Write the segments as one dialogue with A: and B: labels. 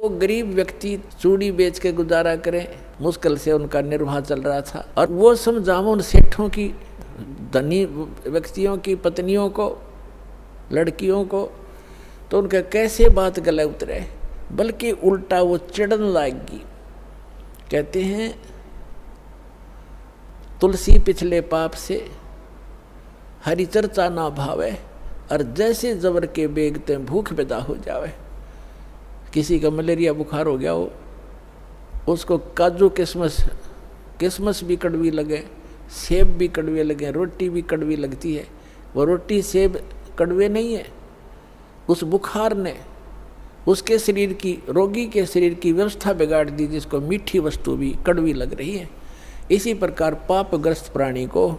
A: वो गरीब व्यक्ति चूड़ी बेच के गुजारा करें, मुश्किल से उनका निर्वाह चल रहा था। और वो समझाओ उन सेठों की, धनी व्यक्तियों की पत्नियों को, लड़कियों को, तो उनका कैसे बात गले उतरे, बल्कि उल्टा वो चिढ़न लागी। कहते हैं तुलसी पिछले पाप से हरि चर्चा ना भावे, और जैसे जबर के बेगते भूख पैदा हो जावे। किसी का मलेरिया बुखार हो गया हो, उसको काजू किशमिश भी कड़वी लगे, सेब भी कड़वे लगे, रोटी भी कड़वी लगती है। वो रोटी सेब कड़वे नहीं है, उस बुखार ने उसके शरीर की, रोगी के शरीर की व्यवस्था बिगाड़ दी, जिसको मीठी वस्तु भी कड़वी लग रही है। इसी प्रकार पापग्रस्त प्राणी को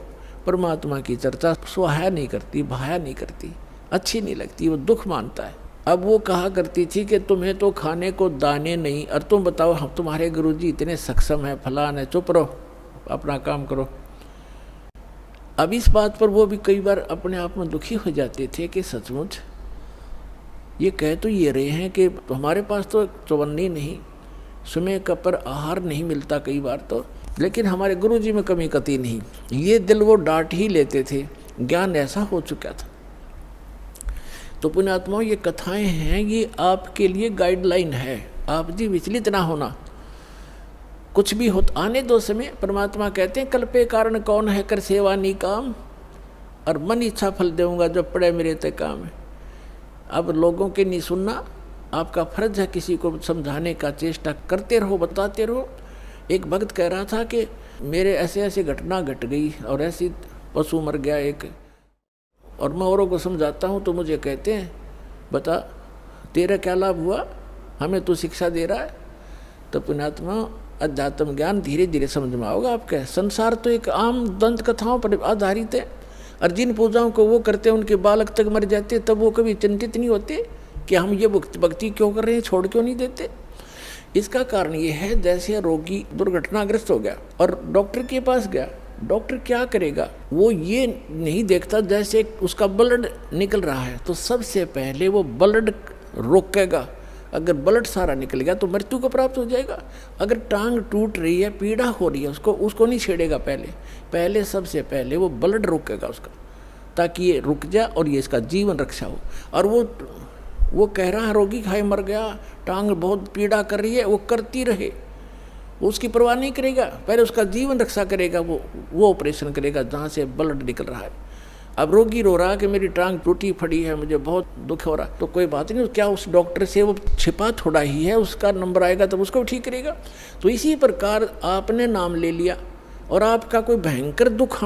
A: परमात्मा की चर्चा सुहाया नहीं करती, भाया नहीं करती, अच्छी नहीं लगती, वो दुख मानता है। अब वो कहा करती थी कि तुम्हें तो खाने को दाने नहीं, और तुम बताओ हम तुम्हारे गुरुजी इतने सक्षम है, फलान है, चुप रहो, अपना काम करो। अब इस बात पर वो भी कई बार अपने आप में दुखी हो जाते थे कि सचमुच ये कह तो ये रहे हैं कि हमारे पास तो चौवन्नी नहीं, समय का पर आहार नहीं मिलता कई बार तो, लेकिन हमारे गुरुजी में कमी कती नहीं। ये दिल वो डांट ही लेते थे, ज्ञान ऐसा हो चुका था। तो पुण्यात्माओं, ये कथाएं हैं, ये आपके लिए गाइडलाइन है। आप जी विचलित ना होना, कुछ भी हो आने दो समय। परमात्मा कहते हैं कल्पे कारण कौन है कर सेवा नी काम, और मन इच्छा फल देऊंगा जो पड़े मेरे ते काम है। अब लोगों के नहीं सुनना, आपका फर्ज है किसी को समझाने का चेष्टा करते रहो, बताते रहो। एक भक्त कह रहा था कि मेरे ऐसे ऐसे घटना घट गई और ऐसी पशु मर गया एक, और मैं औरों को समझाता हूँ तो मुझे कहते हैं बता तेरा क्या लाभ हुआ, हमें तू शिक्षा दे रहा है। तो पुण्यात्मा, अध्यात्म ज्ञान धीरे धीरे समझ में आओगे आपके। संसार तो एक आम दंत कथाओं पर आधारित है, और जिन पूजाओं को वो करते हैं उनके बालक तक मर जाते, तब वो कभी चिंतित नहीं होते कि हम ये भक्ति क्यों कर रहे हैं, छोड़ क्यों नहीं देते। इसका कारण ये है, जैसे रोगी दुर्घटनाग्रस्त हो गया और डॉक्टर के पास गया, डॉक्टर क्या करेगा, वो ये नहीं देखता जैसे उसका ब्लड निकल रहा है तो सबसे पहले वो ब्लड रोकेगा। अगर ब्लड सारा निकल गया तो मृत्यु को प्राप्त हो जाएगा। अगर टांग टूट रही है, पीड़ा हो रही है, उसको नहीं छेड़ेगा, पहले सबसे पहले वो ब्लड रोकेगा उसका, ताकि ये रुक जाए और ये इसका जीवन रक्षा हो। और वो कह रहा है रोगी खाए मर गया, टांग बहुत पीड़ा कर रही है, वो करती रहे, वो उसकी परवाह नहीं करेगा, पहले उसका जीवन रक्षा करेगा, वो ऑपरेशन करेगा जहाँ से ब्लड निकल रहा है। अब रोगी रो रहा है कि मेरी टांग टूटी पड़ी है, मुझे बहुत दुख हो रहा, तो कोई बात नहीं, क्या उस डॉक्टर से वो छिपा थोड़ा ही है, उसका नंबर आएगा तब उसको ठीक करेगा। तो इसी प्रकार आपने नाम ले लिया और आपका कोई भयंकर दुख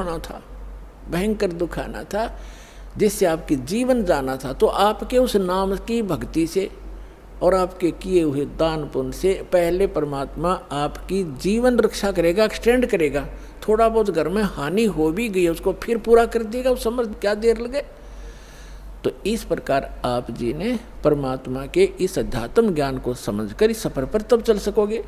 A: आना था जिससे आपकी जीवन जाना था, तो आपके उस नाम की भक्ति से और आपके किए हुए दान पुण्य से पहले परमात्मा आपकी जीवन रक्षा करेगा, एक्सटेंड करेगा। थोड़ा बहुत घर में हानि हो भी गई उसको फिर पूरा कर देगा, उस समझ क्या देर लगे। तो इस प्रकार आप जी ने परमात्मा के इस अध्यात्म ज्ञान को समझकर इस सफर पर तब चल सकोगे।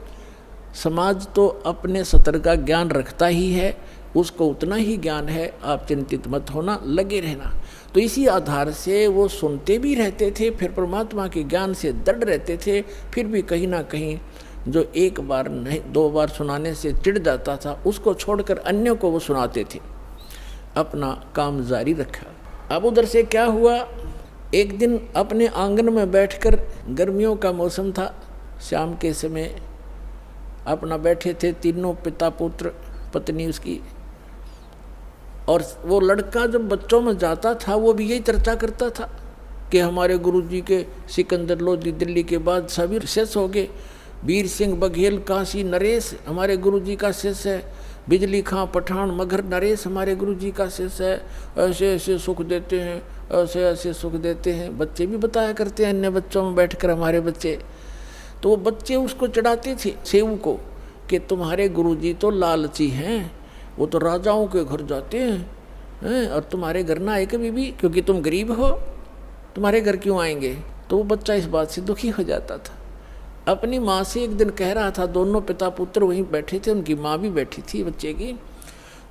A: समाज तो अपने सतर का ज्ञान रखता ही है, उसको उतना ही ज्ञान है, आप चिंतित मत होना, लगे रहना। तो इसी आधार से वो सुनते भी रहते थे, फिर परमात्मा के ज्ञान से दृढ़ रहते थे। फिर भी कहीं ना कहीं जो एक बार नहीं 2 बार सुनाने से चिढ़ जाता था, उसको छोड़कर अन्यों को वो सुनाते थे, अपना काम जारी रखा। अब उधर से क्या हुआ, एक दिन अपने आंगन में बैठकर, गर्मियों का मौसम था, शाम के समय अपना बैठे थे तीनों, पिता पुत्र पत्नी उसकी। और वो लड़का जब बच्चों में जाता था वो भी यही चर्चा करता था कि हमारे गुरुजी के सिकंदर लोधी दिल्ली के बाद सभी शेष हो गए, वीर सिंह बघेल काशी नरेश हमारे गुरुजी का शेष है, बिजली खां पठान मगर नरेश हमारे गुरुजी का शेष है, ऐसे ऐसे सुख देते हैं, ऐसे ऐसे सुख देते हैं। बच्चे भी बताया करते हैं अन्य बच्चों में बैठकर हमारे बच्चे, तो वो बच्चे उसको चढ़ाते थे सेऊ को कि तुम्हारे गुरुजी तो लालची हैं, वो तो राजाओं के घर जाते हैं और तुम्हारे घर ना आए कभी भी, क्योंकि तुम गरीब हो, तुम्हारे घर क्यों आएंगे। तो वो बच्चा इस बात से दुखी हो जाता था। अपनी माँ से एक दिन कह रहा था, दोनों पिता पुत्र वहीं बैठे थे, उनकी माँ भी बैठी थी बच्चे की।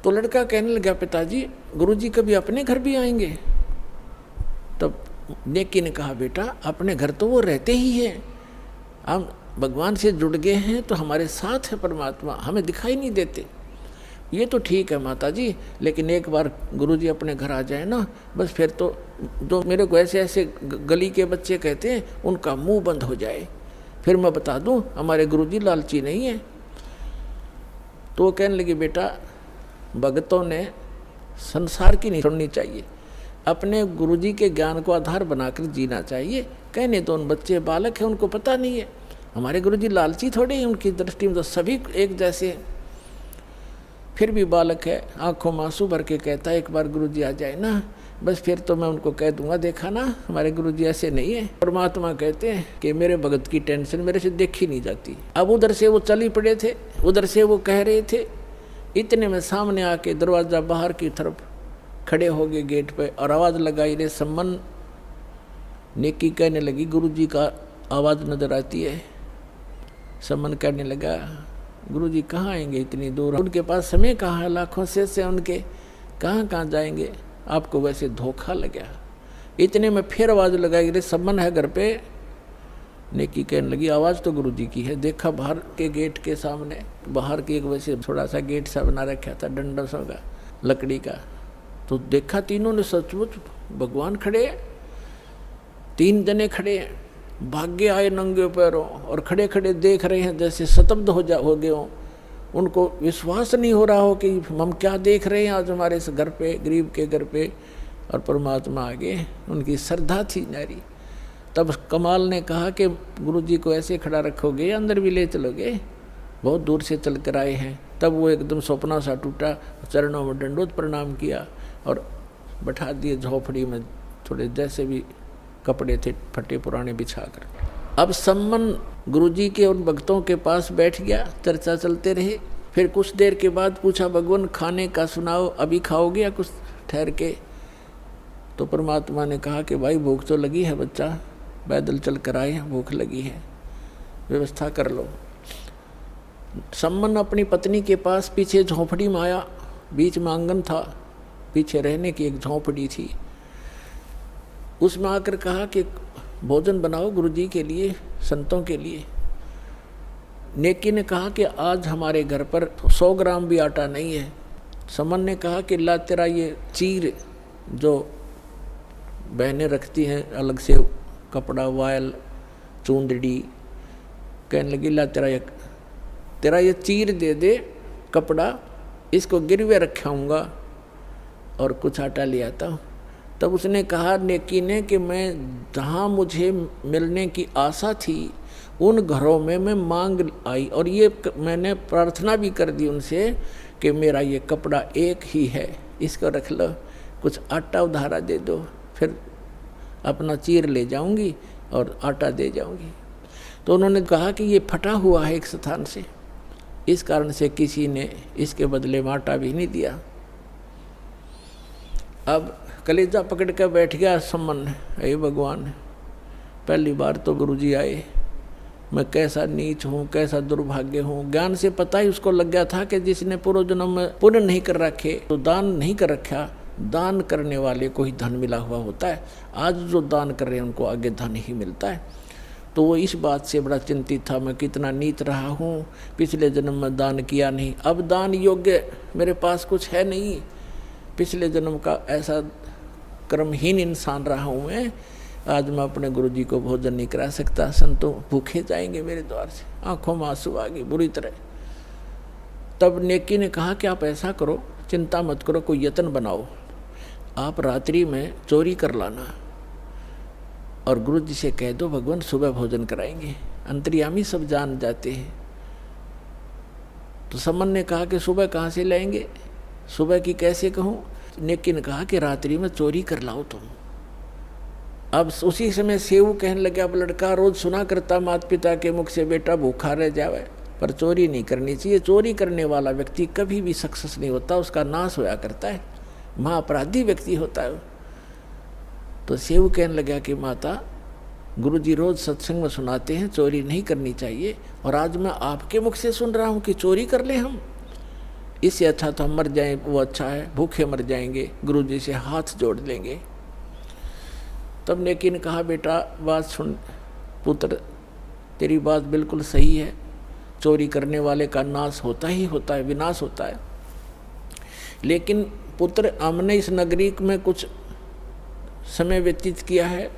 A: तो लड़का कहने लगा, पिताजी गुरुजी कभी अपने घर भी आएंगे। तब नेकी ने कहा, बेटा अपने घर तो वो रहते ही हैं, हम भगवान से जुड़ गए हैं तो हमारे साथ है परमात्मा, हमें दिखाई नहीं देते। ये तो ठीक है माता जी, लेकिन एक बार गुरुजी अपने घर आ जाए ना, बस फिर तो जो मेरे को ऐसे ऐसे गली के बच्चे कहते हैं उनका मुंह बंद हो जाए, फिर मैं बता दूं हमारे गुरुजी लालची नहीं है। तो वो कहने लगी बेटा भगतों ने संसार की नहीं सुननी चाहिए, अपने गुरुजी के ज्ञान को आधार बनाकर जीना चाहिए। कहने तो उन बच्चे बालक हैं, उनको पता नहीं है, हमारे गुरुजी लालची थोड़े हैं, उनकी दृष्टि में तो सभी एक जैसे हैं। फिर भी बालक है, आंखों में आंसू भर के कहता है एक बार गुरुजी आ जाए ना, बस फिर तो मैं उनको कह दूंगा देखा ना हमारे गुरुजी ऐसे नहीं है। परमात्मा कहते हैं कि मेरे भगत की टेंशन मेरे से देखी नहीं जाती। अब उधर से वो चल ही पड़े थे, उधर से वो कह रहे थे, इतने में सामने आके दरवाज़ा बाहर की तरफ खड़े हो गए गेट पे और आवाज़ लगाई रे सम्मन। नेकी कहने लगी गुरुजी का आवाज़ नजर आती है। सम्मन कहने लगा गुरुजी कहाँ आएंगे इतनी दूर, उनके पास समय कहाँ है, लाखों से उनके कहाँ कहाँ जाएंगे, आपको वैसे धोखा लगा। इतने में फिर आवाज़ लगाई रे सम्मन है घर पे। नेकी कहने लगी आवाज़ तो गुरुजी की है। देखा बाहर के गेट के सामने, बाहर की एक वैसे थोड़ा सा गेट सा बना रखा था डंडा सा का लकड़ी का, तो देखा तीनों ने सचमुच भगवान खड़े हैं, 3 जने खड़े हैं, भाग्य आए नंगे पैरों और खड़े खड़े देख रहे हैं जैसे स्तब्ध हो गए हों। उनको विश्वास नहीं हो रहा हो कि हम क्या देख रहे हैं आज हमारे इस घर पे, गरीब के घर पे, और परमात्मा आगे। उनकी श्रद्धा थी नारी। तब कमाल ने कहा कि गुरुजी को ऐसे खड़ा रखोगे अंदर भी ले चलोगे, बहुत दूर से चल कर आए हैं। तब वो एकदम सपना सा टूटा, चरणों में दंडोत प्रणाम किया और बैठा दिए झोपड़ी में, थोड़े जैसे भी कपड़े थे फटे पुराने बिछाकर। अब सम्मन गुरुजी के उन भक्तों के पास बैठ गया, चर्चा चलते रहे। फिर कुछ देर के बाद पूछा भगवान खाने का सुनाओ, अभी खाओगे या कुछ ठहर के? तो परमात्मा ने कहा कि भाई भूख तो लगी है बच्चा, पैदल चल कर आए हैं, भूख लगी है, व्यवस्था कर लो। सम्मन अपनी पत्नी के पास पीछे झोंपड़ी में आया, बीच में आंगन था, पीछे रहने की एक झोंपड़ी थी। उसमें आकर कहा कि भोजन बनाओ गुरुजी के लिए, संतों के लिए। नेकी ने कहा कि आज हमारे घर पर 100 ग्राम भी आटा नहीं है। समन ने कहा कि ला तेरा ये चीर जो बहनें रखती हैं अलग से कपड़ा, वायल, चूंदड़ी, कहने लगी ला तेरा ये चीर दे दे कपड़ा, इसको गिरवे रखाऊंगा और कुछ आटा ले आता हूँ। तब उसने कहा नेकी ने कि मैं जहाँ मुझे मिलने की आशा थी उन घरों में मैं मांग आई और ये मैंने प्रार्थना भी कर दी उनसे कि मेरा ये कपड़ा एक ही है, इसको रख लो, कुछ आटा उधारा दे दो, फिर अपना चीर ले जाऊंगी और आटा दे जाऊंगी। तो उन्होंने कहा कि ये फटा हुआ है एक स्थान से, इस कारण से किसी ने इसके बदले में आटा भी नहीं दिया। अब कलेजा पकड़ कर बैठ गया सम्मन, हे भगवान पहली बार तो गुरुजी आए, मैं कैसा नीच हूँ, कैसा दुर्भाग्य हूँ। ज्ञान से पता ही उसको लग गया था कि जिसने पूर्व जन्म में पुण्य नहीं कर रखे तो दान नहीं कर रखा, दान करने वाले को ही धन मिला हुआ होता है। आज जो दान कर रहे हैं उनको आगे धन ही मिलता है। तो वो इस बात से बड़ा चिंतित था, मैं कितना नीच रहा हूँ, पिछले जन्म में दान किया नहीं, अब दान योग्य मेरे पास कुछ है नहीं, पिछले जन्म का ऐसा कर्महीन इंसान रहा हूँ मैं, आज मैं अपने गुरुजी को भोजन नहीं करा सकता, संतों भूखे जाएंगे मेरे द्वार से। आंखों में आंसू आ गए बुरी तरह। तब नेकी ने कहा कि आप ऐसा करो, चिंता मत करो, कोई यत्न बनाओ, आप रात्रि में चोरी कर लाना और गुरुजी से कह दो भगवान सुबह भोजन कराएंगे। अंतर्यामी सब जान जाते हैं। तो समन ने कहा कि सुबह कहाँ से लाएंगे, सुबह की कैसे कहूँ? नेकी ने कहा कि रात्रि में चोरी कर लाओ तुम। अब उसी समय सेऊ कहने लगे, अब लड़का रोज सुना करता माता पिता के मुख से बेटा भूखा रह जावे, पर चोरी नहीं करनी चाहिए। चोरी करने वाला व्यक्ति कभी भी सक्सेस नहीं होता, उसका नाश होया करता है, महाअपराधी व्यक्ति होता है। तो सेऊ कहने लगा कि माता गुरुजी रोज सत्संग में सुनाते हैं चोरी नहीं करनी चाहिए, और आज मैं आपके मुख से सुन रहा हूँ कि चोरी कर ले हम, इससे अच्छा तो हम मर जाएं वो अच्छा है, भूखे मर जाएंगे, गुरुजी से हाथ जोड़ लेंगे। तब नेकी ने कहा बेटा बात सुन पुत्र, तेरी बात बिल्कुल सही है, चोरी करने वाले का नाश होता ही होता है, विनाश होता है। लेकिन पुत्र, हमने इस नगरी में कुछ समय व्यतीत किया है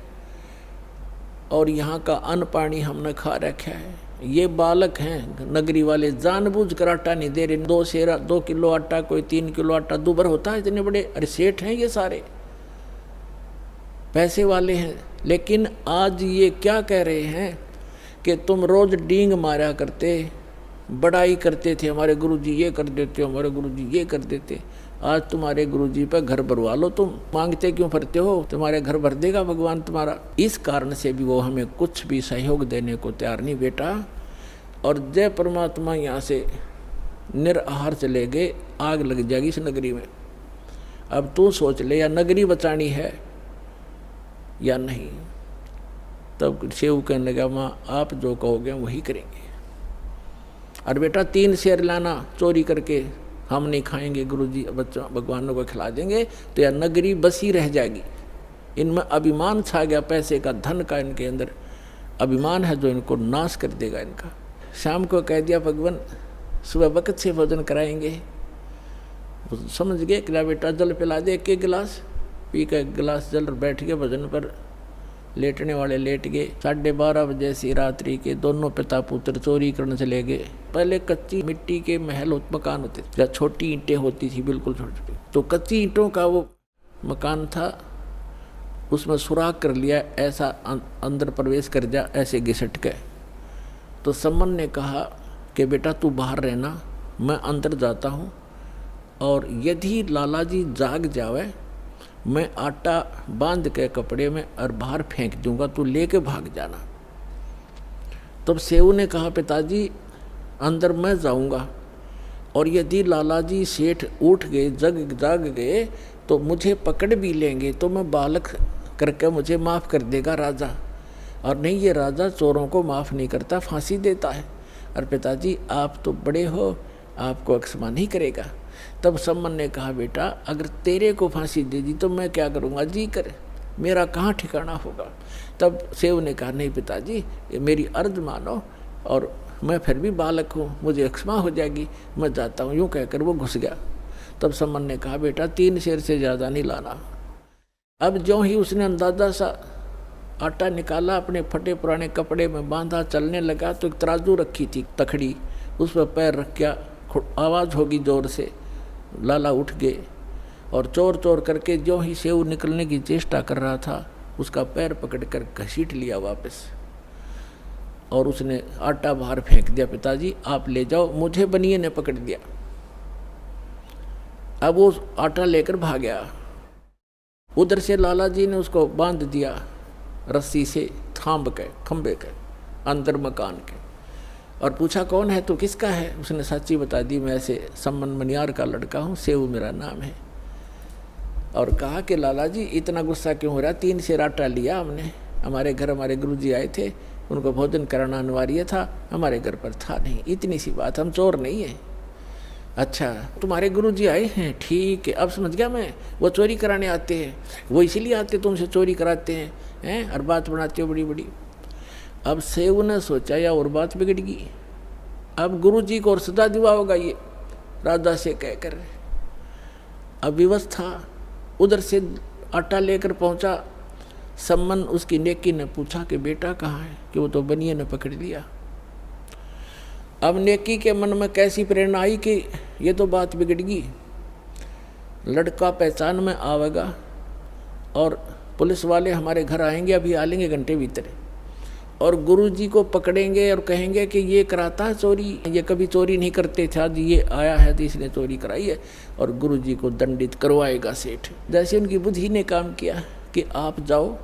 A: और यहाँ का अन्न पानी हमने खा रखा है। ये बालक हैं नगरी वाले, जानबूझ कर आटा नहीं दे रहे। 2 किलो आटा, कोई 3 किलो आटा दुबर होता है, इतने बड़े अरे सेठ हैं ये सारे, पैसे वाले हैं। लेकिन आज ये क्या कह रहे हैं कि तुम रोज डींग मारा करते, बड़ाई करते थे, हमारे गुरुजी ये कर देते, हमारे गुरुजी ये कर देते। आज तुम्हारे गुरुजी पे घर भरवा लो, तुम मांगते क्यों फिरते हो, तुम्हारे घर भर देगा भगवान तुम्हारा। इस कारण से भी वो हमें कुछ भी सहयोग देने को तैयार नहीं बेटा। और जय परमात्मा यहाँ से निराहार चले गए, आग लग जाएगी इस नगरी में। अब तू सोच ले, या नगरी बचानी है या नहीं। तब सेव कहने लगा, माँ आप जो कहोगे वही करेंगे। और बेटा 3 शेर लाना चोरी करके, हम नहीं खाएंगे, गुरुजी बच्चों भगवानों को खिला देंगे, तो यह नगरी बसी रह जाएगी। इनमें अभिमान छा गया, पैसे का, धन का इनके अंदर अभिमान है जो इनको नाश कर देगा इनका। शाम को कह दिया भगवान सुबह वक्त से भोजन कराएंगे। वो समझ गए कि बेटा जल पिला दे, एक गिलास पी का, 1 गिलास जल, बैठ गए भजन पर। लेटने वाले लेट गए। 12:30 बजे से रात्रि के दोनों पिता पुत्र चोरी करने चले गए। पहले कच्ची मिट्टी के महल मकान होते थे, या छोटी ईंटें होती थी, बिल्कुल छोटी छोटी, तो कच्ची ईंटों का वो मकान था, उसमें सुराख कर लिया, ऐसा अंदर प्रवेश कर जा, ऐसे घिसट के। तो सम्मन ने कहा कि बेटा तू बाहर रहना, मैं अंदर जाता हूँ, और यदि लाला जी जाग जावे मैं आटा बांध के कपड़े में और बाहर फेंक दूंगा, तू लेके भाग जाना। तब सेऊ ने कहा पिताजी अंदर मैं जाऊंगा, और यदि लाला जी सेठ उठ गए, जाग गए, तो मुझे पकड़ भी लेंगे, तो मैं बालक करके मुझे माफ़ कर देगा राजा। और नहीं, ये राजा चोरों को माफ़ नहीं करता, फांसी देता है। और पिताजी आप तो बड़े हो, आपको क्षमा नहीं करेगा। तब सम्मन ने कहा बेटा अगर तेरे को फांसी दे दी तो मैं क्या करूँगा, जी कर, मेरा कहाँ ठिकाना होगा। तब सेव ने कहा नहीं पिताजी मेरी अर्ज मानो, और मैं फिर भी बालक हूँ, मुझे क्षमा हो जाएगी, मैं जाता हूँ। यूँ कहकर वो घुस गया। तब सम्मन ने कहा बेटा 3 शेर से ज़्यादा नहीं लाना। अब ज्यों ही उसने अंदाजा सा आटा निकाला, अपने फटे पुराने कपड़े में बांधा, चलने लगा, तो एक तराजू रखी थी तखड़ी, उस पर पैर रख गया, आवाज़ होगी जोर से, लाला उठ गए, और चोर चोर करके जो ही सेव निकलने की चेष्टा कर रहा था, उसका पैर पकड़कर घसीट लिया वापस, और उसने आटा बाहर फेंक दिया। पिताजी आप ले जाओ, मुझे बनिए ने पकड़ दिया। अब वो आटा लेकर भाग गया। उधर से लाला जी ने उसको बांध दिया रस्सी से, थांब के, खंबे के अंदर मकान के, और पूछा कौन है तू, किसका है। उसने सच्ची बता दी, मैं ऐसे सम्मन मनियार का लड़का हूँ, सेव मेरा नाम है। और कहा कि लाला जी इतना गुस्सा क्यों हो रहा, 3 शेर आटा लिया हमने, हमारे घर हमारे गुरुजी आए थे, उनको भोजन कराना अनिवार्य था, हमारे घर पर था नहीं, इतनी सी बात, हम चोर नहीं है। अच्छा तुम्हारे गुरुजी आए हैं, ठीक है, अब समझ गया मैं, वो चोरी कराने आते हैं, वो इसीलिए आते तुमसे चोरी कराते हैं, और बात बनाते हो बड़ी बड़ी। अब सेव ने सोचा या और बात बिगड़ गई, अब गुरुजी को और सजा दिवा होगा ये राजा से कहकर। अब व्यवस्था उधर से आटा लेकर पहुंचा। सम्मन उसकी नेकी ने पूछा कि बेटा कहाँ है, कि वो तो बनिए ने पकड़ लिया। अब नेकी के मन में कैसी प्रेरणा आई कि ये तो बात बिगड़ गई, लड़का पहचान में आवेगा और पुलिस वाले हमारे घर आएंगे, अभी आ लेंगे घंटे भीतर, और गुरुजी को पकड़ेंगे और कहेंगे कि ये कराता है चोरी, ये कभी चोरी नहीं करते थे, आज ये आया है तो इसने चोरी कराई है, और गुरुजी को दंडित करवाएगा सेठ। जैसे उनकी बुद्धि ने काम किया कि आप जाओ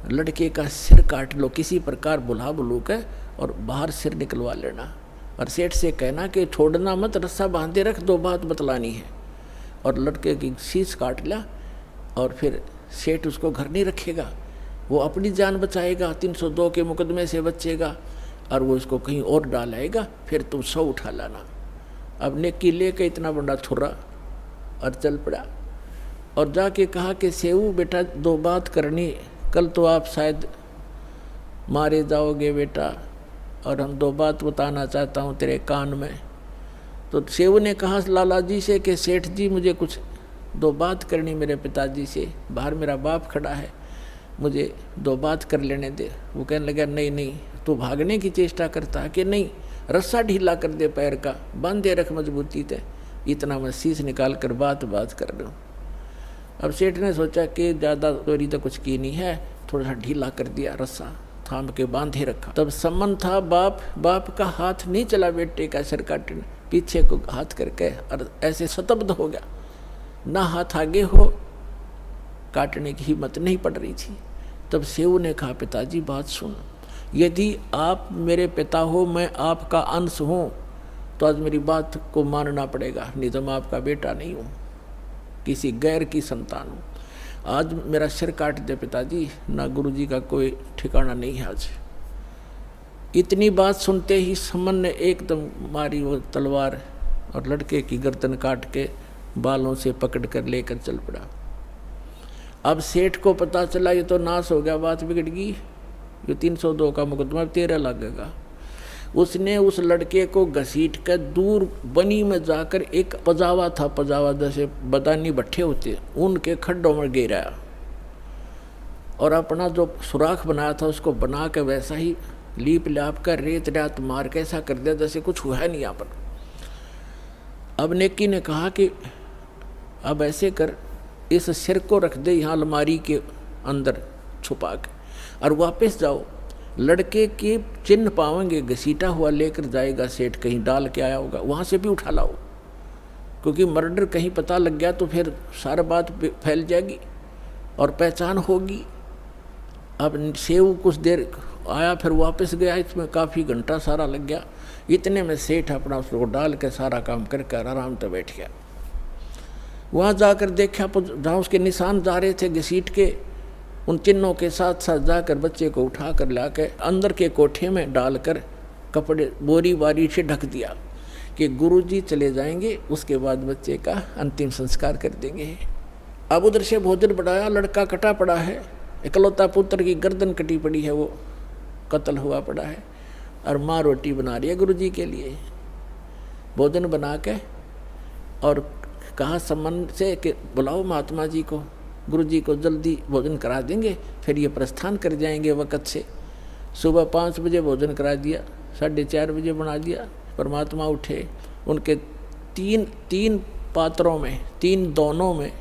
A: लड़के का सिर काट लो, किसी प्रकार बुला बुलू के, और बाहर सिर निकलवा लेना, और सेठ से कहना कि छोड़ना मत, रस्सा बांधे रख, 2 बात बतलानी है। और लड़के की शीश काट लिया, और फिर सेठ उसको घर नहीं रखेगा, वो अपनी जान बचाएगा, 302 के मुकदमे से बचेगा, और वो इसको कहीं और डालाएगा, फिर तुम 100 उठा लाना। अब नेकी लेके इतना बड़ा छुरा और चल पड़ा, और जाके कहा कि सेऊ बेटा 2 बात करनी, कल तो आप शायद मारे जाओगे बेटा, और हम 2 बात बताना चाहता हूँ तेरे कान में। तो सेऊ ने कहा लाला जी से कि सेठ जी मुझे कुछ 2 बात करनी मेरे पिताजी से, बाहर मेरा बाप खड़ा है, मुझे 2 बात कर लेने दे। वो कहने लगा नहीं नहीं, तू भागने की चेष्टा करता है कि नहीं, रस्सा ढीला कर दे पैर का, बांधे रख मजबूती से, इतना मैं शीश निकाल कर बात कर रहा हूँ। अब सेठ ने सोचा कि ज़्यादा चोरी तो कुछ की नहीं है, थोड़ा सा ढीला कर दिया, रस्सा थाम के बांधे रखा। तब सम्मन था, बाप का हाथ नहीं चला बेटे का सिर काटने, पीछे को हाथ करके और ऐसे स्तब्ध हो गया, ना हाथ आगे हो, काटने की हिम्मत नहीं पड़ रही थी। तब सेऊ ने कहा पिताजी बात सुन, यदि आप मेरे पिता हो, मैं आपका अंश हूँ, तो आज मेरी बात को मानना पड़ेगा, नहीं तो मैं आपका बेटा नहीं हूँ, किसी गैर की संतान हूँ। आज मेरा सिर काट दे पिताजी, ना गुरुजी का कोई ठिकाना नहीं है आज। इतनी बात सुनते ही सम्मन ने एकदम मारी वो तलवार और लड़के की गर्दन काट के बालों से पकड़ कर लेकर चल पड़ा। अब सेठ को पता चला ये तो नाश हो गया, बात बिगड़ गई, ये 302 का मुकदमा 13 लगेगा। उसने उस लड़के को घसीट कर दूर बनी में जाकर, एक पजावा था, पजावा जैसे बदानी भट्ठे होते, उनके खड्डों में गिराया और अपना जो सुराख बनाया था उसको बना के वैसा ही लीप लाप कर रेत रात मार के ऐसा कर दिया जैसे कुछ हुआ नहीं यहाँ पर। अब नेकी ने कहा कि अब ऐसे कर, इस सिर को रख दे यहाँ अलमारी के अंदर छुपा के, और वापस जाओ, लड़के के चिन्ह पावेंगे, घसीटा हुआ लेकर जाएगा सेठ, कहीं डाल के आया होगा, वहाँ से भी उठा लाओ, क्योंकि मर्डर कहीं पता लग गया तो फिर सारा बात फैल जाएगी और पहचान होगी। अब सेऊ कुछ देर आया, फिर वापस गया, इसमें काफ़ी घंटा सारा लग गया। इतने में सेठ अपना उसको डाल के सारा काम करके आराम से बैठ गया। वहाँ जाकर देखा जहाँ उसके निशान जा रहे थे घसीट के, उन चिन्हों के साथ साथ जाकर बच्चे को उठा कर ला के अंदर के कोठे में डालकर कपड़े बोरी बारी से ढक दिया कि गुरुजी चले जाएंगे, उसके बाद बच्चे का अंतिम संस्कार कर देंगे। अब उधर से भोजन बढ़ाया, लड़का कटा पड़ा है, इकलौता पुत्र की गर्दन कटी पड़ी है, वो कत्ल हुआ पड़ा है, और माँ रोटी बना रही है गुरुजी के लिए। भोजन बना के और कहा सम्मन से कि बुलाओ महात्मा जी को, गुरुजी को जल्दी भोजन करा देंगे, फिर ये प्रस्थान कर जाएंगे वक़्त से। सुबह 5 बजे भोजन करा दिया, 4:30 बजे बना दिया। परमात्मा उठे, उनके तीन पात्रों में, 3 दोनों में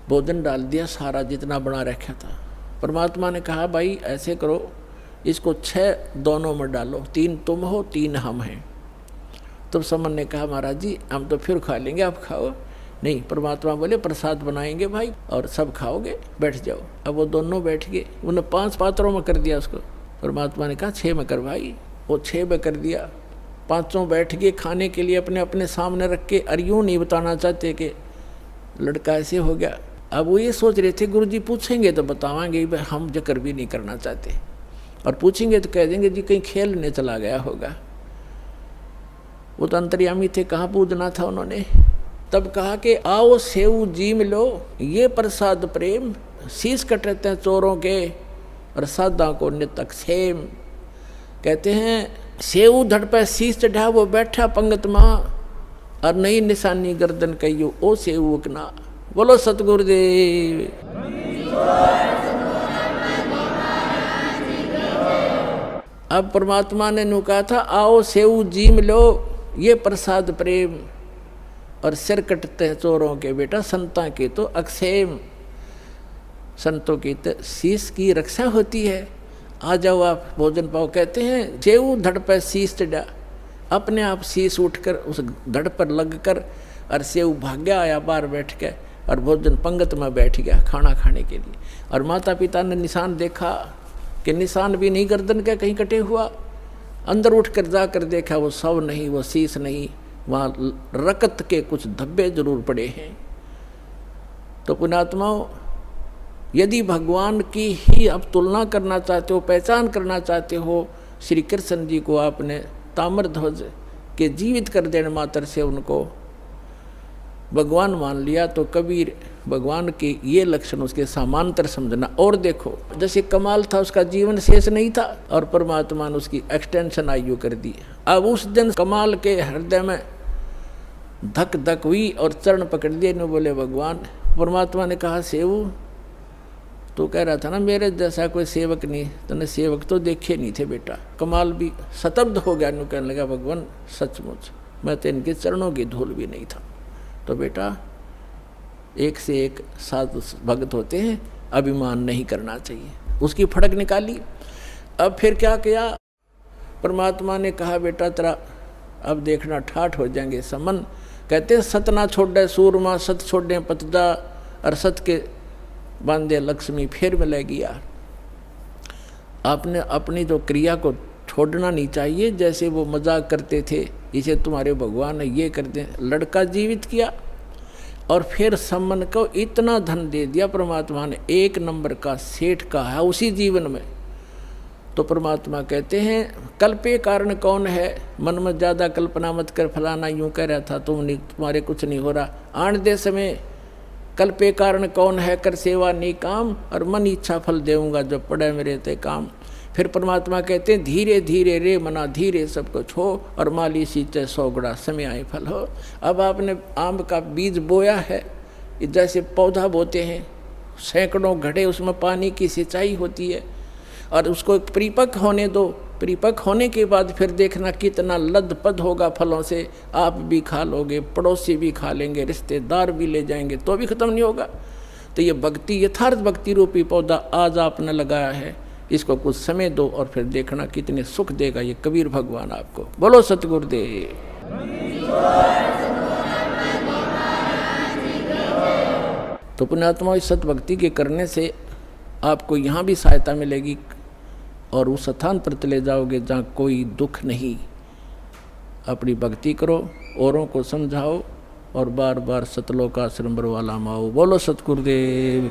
A: भोजन डाल दिया, सारा जितना बना रखा था। परमात्मा ने कहा भाई ऐसे करो, इसको 6 दोनों में डालो, 3 तुम हो 3 हम हैं। तब सम्मन ने कहा महाराज जी हम तो फिर खा लेंगे, आप खाओ। नहीं, परमात्मा बोले प्रसाद बनाएंगे भाई और सब खाओगे, बैठ जाओ। अब वो दोनों बैठ गए, उन्हें 5 पात्रों में कर दिया उसको। परमात्मा ने कहा 6 में कर भाई, वो 6 में कर दिया। 5 बैठ गए खाने के लिए अपने अपने सामने रख के, और यूँ नहीं बताना चाहते कि लड़का ऐसे हो गया। अब वो ये सोच रहे थे गुरुजी पूछेंगे तो बतावाएंगे, हम जिक्र भी नहीं करना चाहते, और पूछेंगे तो कह देंगे जी कहीं खेलने चला गया होगा। वो तो अंतर्यामी थे, कहाँ पूजना था उन्होंने। तब कहा कि आओ सेऊ जी मिलो, ये प्रसाद प्रेम, शीश कटते हैं चोरों के और सादा को नितक सेम। कहते हैं सेऊ धड़ पे शीश चढ़ा, वो बैठा पंगत माँ, और नई निशानी गर्दन कहियो ओ सेऊ उकना। बोलो सतगुरुदेव। अब परमात्मा ने नु कहा था आओ सेऊ जी मिलो, ये प्रसाद प्रेम, और सिर कटते हैं चोरों के बेटा, संता के तो अक्षेम। संतों की तो शीश की रक्षा होती है। आ जाओ आप भोजन पाओ। कहते हैं सेऊ धड़ पर शीश चढ़ा, अपने आप शीश उठकर उस धड़ पर लग कर, और सेऊ भाग्या आया बाहर बैठ के, और भोजन पंगत में बैठ गया खाना खाने के लिए। और माता पिता ने निशान देखा कि निशान भी नहीं गर्दन का कहीं कटे हुआ। अंदर उठ कर जाकर देखा वो शव नहीं, वो शीश नहीं, वहाँ रकत के कुछ धब्बे जरूर पड़े हैं। तो पुण्यात्माओं, यदि भगवान की ही आप तुलना करना चाहते हो, पहचान करना चाहते हो, श्री कृष्ण जी को आपने ताम्रध्वज के जीवित कर देने मात्र से उनको भगवान मान लिया, तो कबीर भगवान के ये लक्षण उसके समांतर समझना। और देखो जैसे कमाल था उसका जीवन शेष नहीं था और परमात्मा ने उसकी एक्सटेंशन आयु कर दी। अब उस दिन कमाल के हृदय में धक धक हुई और चरण पकड़ दिए ने बोले भगवान। परमात्मा ने कहा सेवु तो कह रहा था ना मेरे जैसा कोई सेवक नहीं, तूने सेवक तो देखे नहीं थे बेटा। कमाल भी शतब्द हो गया, नु कहने लगा भगवान सचमुच मैं तो इनके चरणों की धूल भी नहीं था। तो बेटा एक से एक साधु भक्त होते हैं, अभिमान नहीं करना चाहिए। उसकी फड़क निकाली। अब फिर क्या किया, परमात्मा ने कहा बेटा तेरा अब देखना ठाठ हो जाएंगे समन। कहते हैं सत ना छोड़े सूरमा, सत छोड़े पतदा, और सत के बांधे लक्ष्मी फिर मिलेगी यार। आपने अपनी तो क्रिया को छोड़ना नहीं चाहिए। जैसे वो मजाक करते थे इसे तुम्हारे भगवान ने ये कर दे, लड़का जीवित किया और फिर सम्मन को इतना धन दे दिया परमात्मा ने, 1 नंबर का सेठ का है उसी जीवन में। तो परमात्मा कहते हैं कल्पे कारण कौन है, मन में ज़्यादा कल्पना मत कर, फलाना यूँ कह रहा था तुम्हारे कुछ नहीं हो रहा। आन दे समय कल्पे कारण कौन है, कर सेवा नहीं काम, और मन इच्छा फल देऊँगा जब पड़े मेरे ते काम। फिर परमात्मा कहते हैं धीरे धीरे रे मना धीरे सब कुछ हो, और माली सींचे 100 गुणा समय आए फल हो। अब आपने आम का बीज बोया है, जैसे पौधा बोते हैं, सैकड़ों घड़े उसमें पानी की सिंचाई होती है, और उसको परिपक्व होने दो। परिपक्व होने के बाद फिर देखना कितना लदपद होगा फलों से। आप भी खा लोगे, पड़ोसी भी खा लेंगे, रिश्तेदार भी ले जाएंगे, तो भी खत्म नहीं होगा। तो ये भक्ति, यथार्थ भक्ति रूपी पौधा आज आपने लगाया है, इसको कुछ समय दो और फिर देखना कितने सुख देगा ये कबीर भगवान आपको। बोलो सतगुरुदेव। तो पुण्यात्मा इस सतभक्ति के करने से आपको यहाँ भी सहायता मिलेगी और उस स्थान पर चले जाओगे जहाँ कोई दुख नहीं। अपनी भक्ति करो, औरों को समझाओ और बार बार सतलोक आश्रम वाला माओ। बोलो सतगुरुदेव।